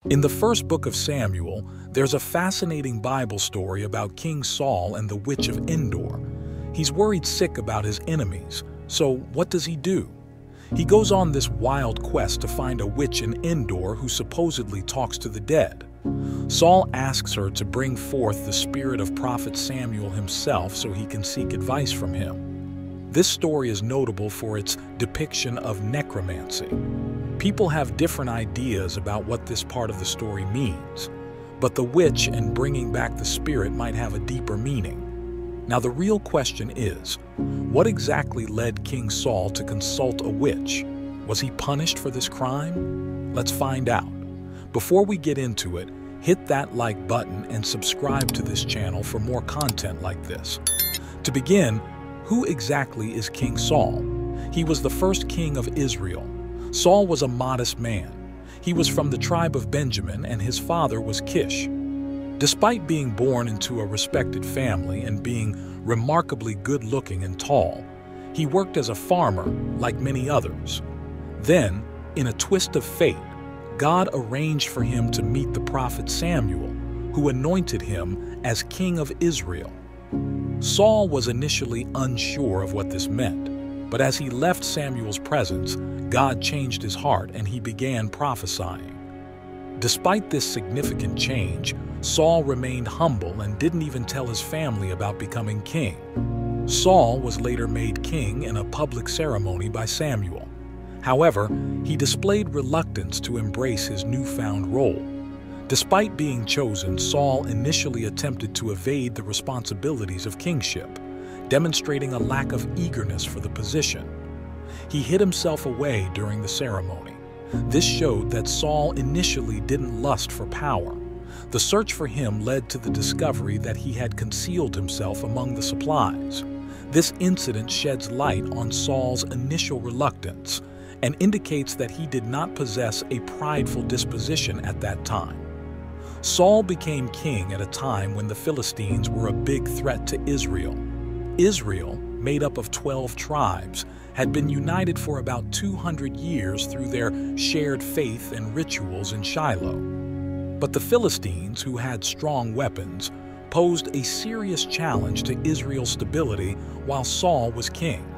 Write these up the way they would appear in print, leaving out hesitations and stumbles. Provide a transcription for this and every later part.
In the first book of Samuel, there's a fascinating Bible story about King Saul and the witch of Endor. He's worried sick about his enemies, so what does he do? He goes on this wild quest to find a witch in Endor who supposedly talks to the dead. Saul asks her to bring forth the spirit of prophet Samuel himself so he can seek advice from him. This story is notable for its depiction of necromancy. People have different ideas about what this part of the story means, but the witch and bringing back the spirit might have a deeper meaning. Now the real question is, what exactly led King Saul to consult a witch? Was he punished for this crime? Let's find out. Before we get into it, hit that like button and subscribe to this channel for more content like this. To begin, who exactly is King Saul? He was the first king of Israel. Saul was a modest man. He was from the tribe of Benjamin and his father was Kish. Despite being born into a respected family and being remarkably good-looking and tall, he worked as a farmer like many others. Then, in a twist of fate, God arranged for him to meet the prophet Samuel, who anointed him as king of Israel. Saul was initially unsure of what this meant, but as he left Samuel's presence, God changed his heart and he began prophesying. Despite this significant change, Saul remained humble and didn't even tell his family about becoming king. Saul was later made king in a public ceremony by Samuel. However, he displayed reluctance to embrace his newfound role. Despite being chosen, Saul initially attempted to evade the responsibilities of kingship, demonstrating a lack of eagerness for the position. He hid himself away during the ceremony. This showed that Saul initially didn't lust for power. The search for him led to the discovery that he had concealed himself among the supplies. This incident sheds light on Saul's initial reluctance and indicates that he did not possess a prideful disposition at that time. Saul became king at a time when the Philistines were a big threat to Israel. Israel, made up of 12 tribes, had been united for about 200 years through their shared faith and rituals in Shiloh. But the Philistines, who had strong weapons, posed a serious challenge to Israel's stability while Saul was king.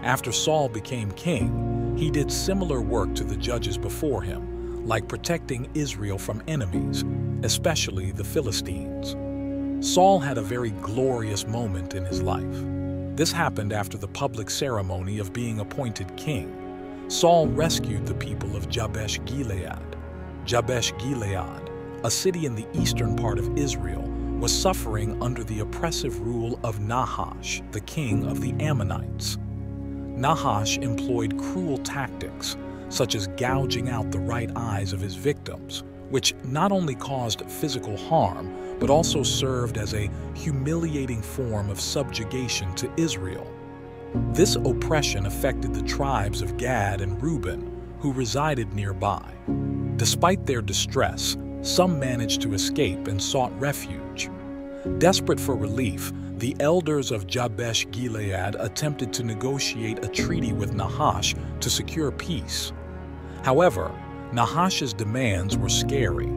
After Saul became king, he did similar work to the judges before him, like protecting Israel from enemies, especially the Philistines. Saul had a very glorious moment in his life. This happened after the public ceremony of being appointed king. Saul rescued the people of Jabesh Gilead. Jabesh Gilead, a city in the eastern part of Israel, was suffering under the oppressive rule of Nahash, the king of the Ammonites. Nahash employed cruel tactics, such as gouging out the right eyes of his victims, which not only caused physical harm, but also served as a humiliating form of subjugation to Israel. This oppression affected the tribes of Gad and Reuben, who resided nearby. Despite their distress, some managed to escape and sought refuge. Desperate for relief, the elders of Jabesh Gilead attempted to negotiate a treaty with Nahash to secure peace. However, Nahash's demands were scary.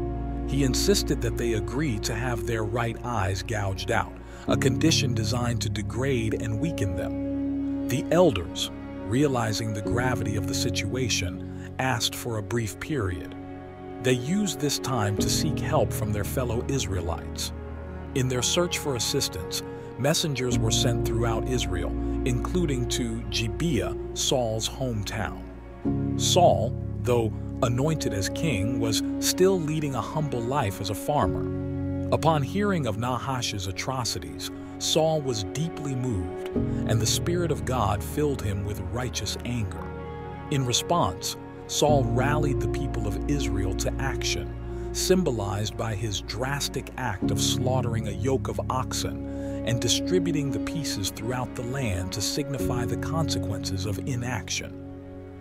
He insisted that they agree to have their right eyes gouged out, a condition designed to degrade and weaken them. The elders, realizing the gravity of the situation, asked for a brief period. They used this time to seek help from their fellow Israelites. In their search for assistance, messengers were sent throughout Israel, including to Gibeah, Saul's hometown. Saul, though anointed as king, was still leading a humble life as a farmer. Upon hearing of Nahash's atrocities, Saul was deeply moved, and the Spirit of God filled him with righteous anger. In response, Saul rallied the people of Israel to action, symbolized by his drastic act of slaughtering a yoke of oxen and distributing the pieces throughout the land to signify the consequences of inaction.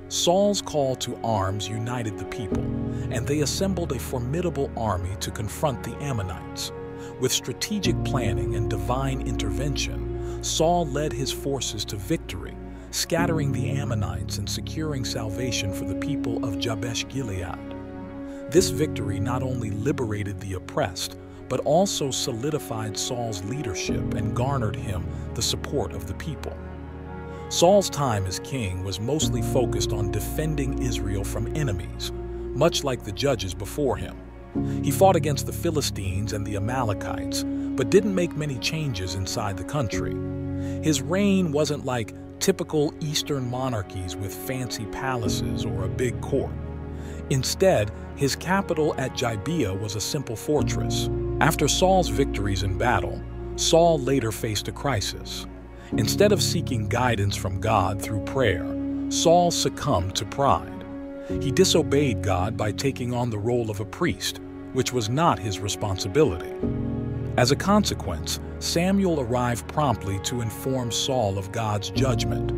Saul's call to arms united the people, and they assembled a formidable army to confront the Ammonites. With strategic planning and divine intervention, Saul led his forces to victory, scattering the Ammonites and securing salvation for the people of Jabesh Gilead. This victory not only liberated the oppressed, but also solidified Saul's leadership and garnered him the support of the people. Saul's time as king was mostly focused on defending Israel from enemies, much like the judges before him. He fought against the Philistines and the Amalekites, but didn't make many changes inside the country. His reign wasn't like typical Eastern monarchies with fancy palaces or a big court. Instead, his capital at Gibeah was a simple fortress. After Saul's victories in battle, Saul later faced a crisis. Instead of seeking guidance from God through prayer, Saul succumbed to pride. He disobeyed God by taking on the role of a priest, which was not his responsibility. As a consequence, Samuel arrived promptly to inform Saul of God's judgment.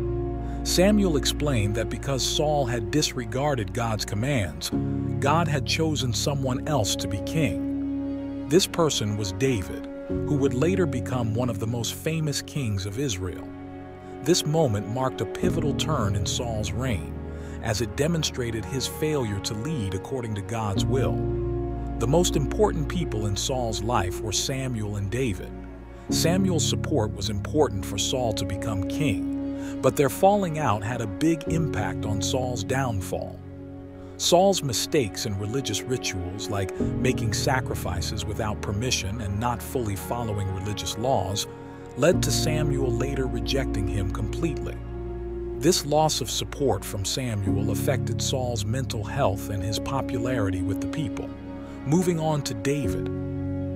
Samuel explained that because Saul had disregarded God's commands, God had chosen someone else to be king. This person was David, who would later become one of the most famous kings of Israel. This moment marked a pivotal turn in Saul's reign, as it demonstrated his failure to lead according to God's will. The most important people in Saul's life were Samuel and David. Samuel's support was important for Saul to become king, but their falling out had a big impact on Saul's downfall. Saul's mistakes in religious rituals, like making sacrifices without permission and not fully following religious laws, led to Samuel later rejecting him completely. This loss of support from Samuel affected Saul's mental health and his popularity with the people. Moving on to David.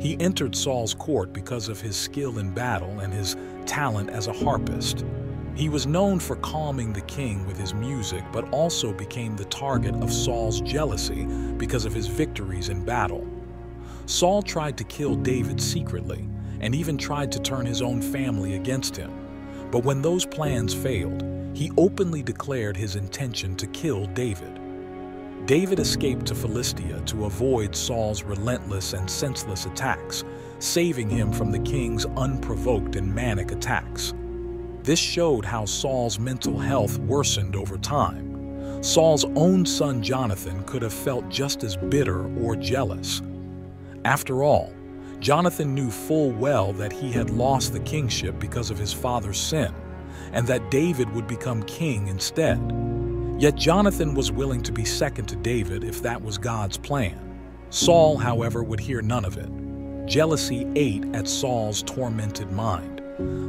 He entered Saul's court because of his skill in battle and his talent as a harpist. He was known for calming the king with his music, but also became the target of Saul's jealousy because of his victories in battle. Saul tried to kill David secretly and even tried to turn his own family against him. But when those plans failed, he openly declared his intention to kill David. David escaped to Philistia to avoid Saul's relentless and senseless attacks, saving him from the king's unprovoked and manic attacks. This showed how Saul's mental health worsened over time. Saul's own son Jonathan could have felt just as bitter or jealous. After all, Jonathan knew full well that he had lost the kingship because of his father's sin, and that David would become king instead. Yet Jonathan was willing to be second to David if that was God's plan. Saul, however, would hear none of it. Jealousy ate at Saul's tormented mind.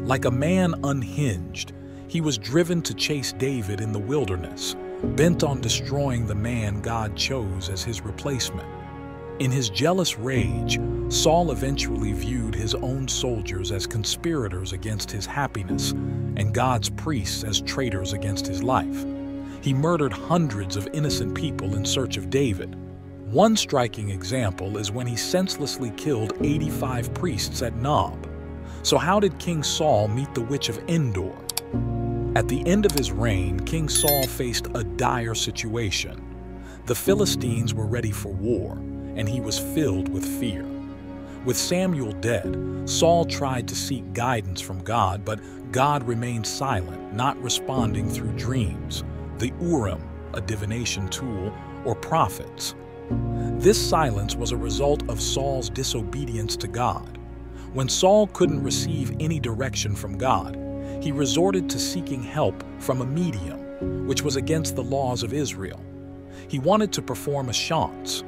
Like a man unhinged, he was driven to chase David in the wilderness, bent on destroying the man God chose as his replacement. In his jealous rage, Saul eventually viewed his own soldiers as conspirators against his happiness and God's priests as traitors against his life. He murdered hundreds of innocent people in search of David. One striking example is when he senselessly killed 85 priests at Nob. So how did King Saul meet the witch of Endor? At the end of his reign, King Saul faced a dire situation. The Philistines were ready for war, and he was filled with fear. With Samuel dead, Saul tried to seek guidance from God, but God remained silent, not responding through dreams, the Urim, a divination tool, or prophets. This silence was a result of Saul's disobedience to God. When Saul couldn't receive any direction from God, he resorted to seeking help from a medium, which was against the laws of Israel. He wanted to perform a seance.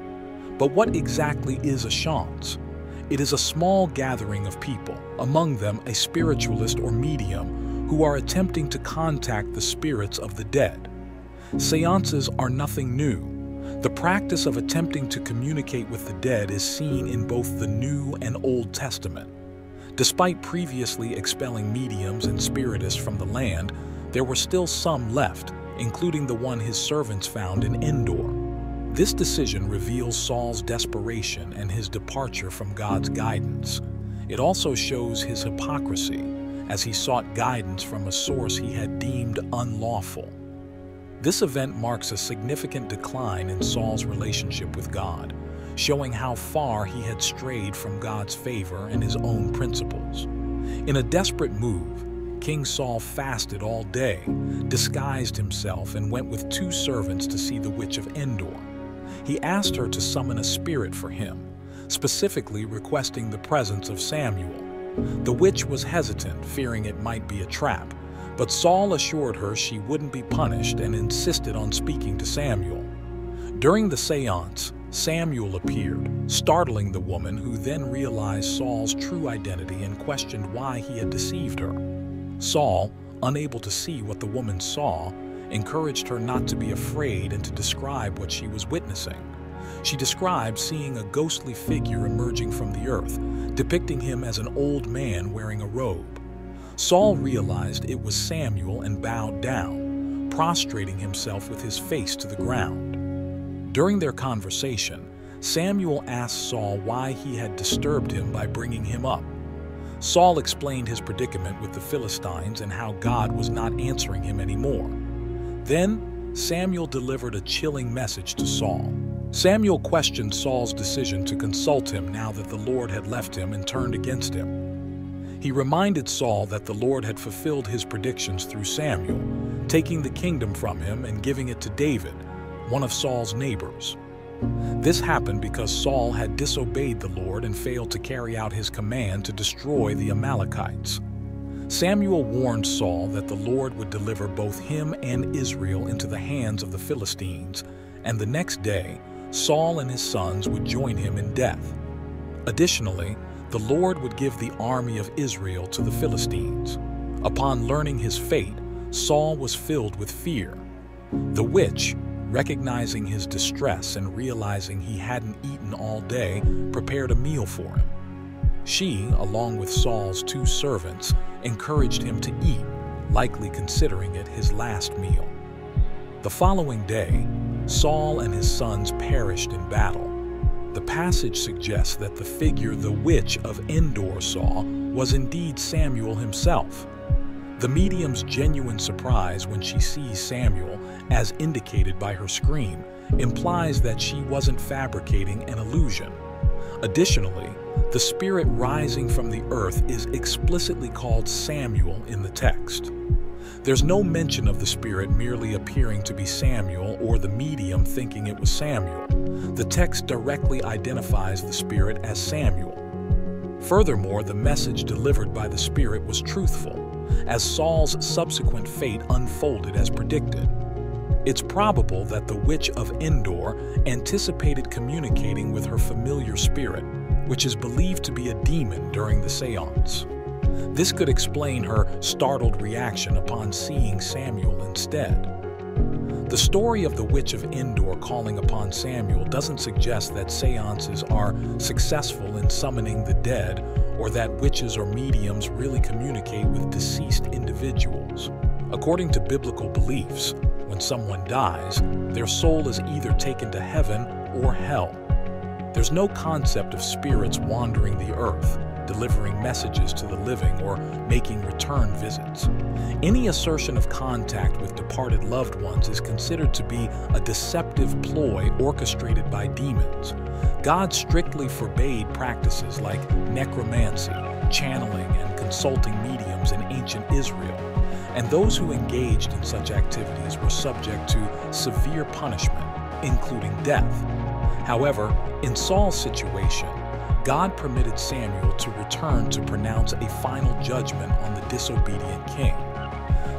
But what exactly is a seance? It is a small gathering of people, among them a spiritualist or medium, who are attempting to contact the spirits of the dead. Seances are nothing new. The practice of attempting to communicate with the dead is seen in both the New and Old Testament. Despite previously expelling mediums and spiritists from the land, there were still some left, including the one his servants found in Endor. This decision reveals Saul's desperation and his departure from God's guidance. It also shows his hypocrisy, as he sought guidance from a source he had deemed unlawful. This event marks a significant decline in Saul's relationship with God, showing how far he had strayed from God's favor and his own principles. In a desperate move, King Saul fasted all day, disguised himself, and went with 2 servants to see the witch of Endor. He asked her to summon a spirit for him, specifically requesting the presence of Samuel. The witch was hesitant, fearing it might be a trap, but Saul assured her she wouldn't be punished and insisted on speaking to Samuel. During the seance, Samuel appeared, startling the woman, who then realized Saul's true identity and questioned why he had deceived her. Saul, unable to see what the woman saw, encouraged her not to be afraid and to describe what she was witnessing. She described seeing a ghostly figure emerging from the earth, depicting him as an old man wearing a robe. Saul realized it was Samuel and bowed down, prostrating himself with his face to the ground. During their conversation, Samuel asked Saul why he had disturbed him by bringing him up. Saul explained his predicament with the Philistines and how God was not answering him anymore. Then, Samuel delivered a chilling message to Saul. Samuel questioned Saul's decision to consult him now that the Lord had left him and turned against him. He reminded Saul that the Lord had fulfilled his predictions through Samuel, taking the kingdom from him and giving it to David, one of Saul's neighbors. This happened because Saul had disobeyed the Lord and failed to carry out his command to destroy the Amalekites. Samuel warned Saul that the Lord would deliver both him and Israel into the hands of the Philistines, and the next day, Saul and his sons would join him in death. Additionally, the Lord would give the army of Israel to the Philistines. Upon learning his fate, Saul was filled with fear. The witch, recognizing his distress and realizing he hadn't eaten all day, prepared a meal for him. She, along with Saul's 2 servants, encouraged him to eat, likely considering it his last meal. The following day, Saul and his sons perished in battle. The passage suggests that the figure the witch of Endor saw was indeed Samuel himself. The medium's genuine surprise when she sees Samuel, as indicated by her scream, implies that she wasn't fabricating an illusion. Additionally, the spirit rising from the earth is explicitly called Samuel in the text. There's no mention of the spirit merely appearing to be Samuel or the medium thinking it was Samuel. The text directly identifies the spirit as Samuel. Furthermore, the message delivered by the spirit was truthful, as Saul's subsequent fate unfolded as predicted. It's probable that the witch of Endor anticipated communicating with her familiar spirit, which is believed to be a demon during the seance. This could explain her startled reaction upon seeing Samuel instead. The story of the witch of Endor calling upon Samuel doesn't suggest that seances are successful in summoning the dead or that witches or mediums really communicate with deceased individuals. According to biblical beliefs, when someone dies, their soul is either taken to heaven or hell. There's no concept of spirits wandering the earth, delivering messages to the living, or making return visits. Any assertion of contact with departed loved ones is considered to be a deceptive ploy orchestrated by demons. God strictly forbade practices like necromancy, channeling, and consulting mediums in ancient Israel, and those who engaged in such activities were subject to severe punishment, including death. However, in Saul's situation, God permitted Samuel to return to pronounce a final judgment on the disobedient king.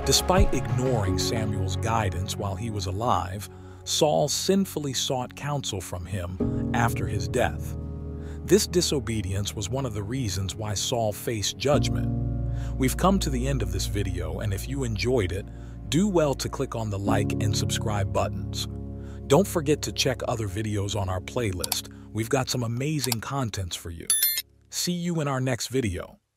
Despite ignoring Samuel's guidance while he was alive, Saul sinfully sought counsel from him after his death. This disobedience was one of the reasons why Saul faced judgment. We've come to the end of this video, and if you enjoyed it, do well to click on the like and subscribe buttons. Don't forget to check other videos on our playlist. We've got some amazing contents for you. See you in our next video.